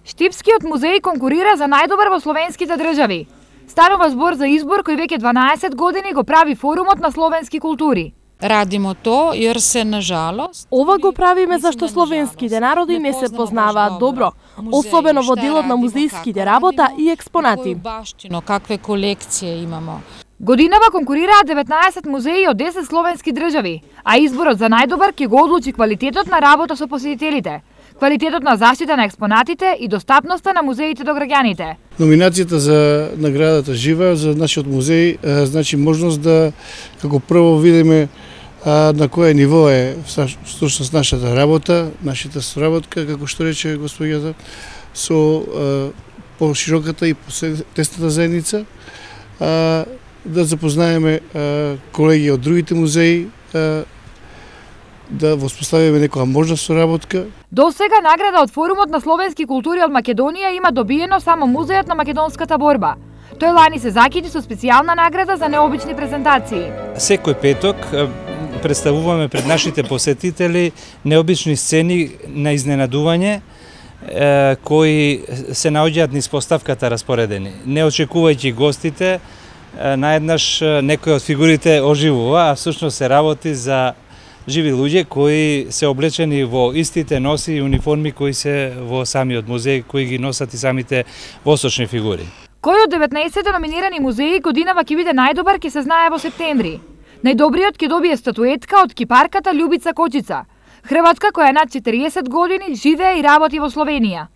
Штипскиот музеј конкурира за најдобар во словенските држави. Станува збор за избор кој веќе 12 години го прави Форумот на словенски култури. Радимо то, јер се нажалост... Ова го правиме зашто словенските народи не се познаваат добро, особено во делот на музејските работа и експонати. Баштино, какве колекции имамо. Годинава конкурираат 19 музеи од 10 словенски држави, а изборот за најдобар ќе го одлучи квалитетот на работа со посетителите, квалитетот на заштита на експонатите и достапноста на музеите до граѓаните. Номинацијата за наградата Жива за нашиот музеј значи можност да како прво видиме на кое ниво е всушност нашата работа, нашата соработка, како што рече господјата, со пошироката и тесната заедница, да запознаеме колеги од другите музеи, да воспоставиме некоја можна соработка. До сега награда од Форумот на словенски култури од Македонија има добиено само Музејот на македонската борба. Тој лани се закити со специјална награда за необични презентации. Секој петок представуваме пред нашите посетители необични сцени на изненадување кои се наоѓаат низ поставката распоредени. Не очекувајќи гостите, наеднаш некој од фигурите оживува, а всушност се работи за живи луѓе кои се облечени во истите носи и униформи кои се во самиот музеј, кои ги носат и самите восочни фигури. Кој од 19 номинирани музеи годинава ќе биде најдобар ќе се знае во септември. Најдобриот ќе добие статуетка од кипарката Љубица Кочица, Хрватка која над 40 години живее и работи во Словенија.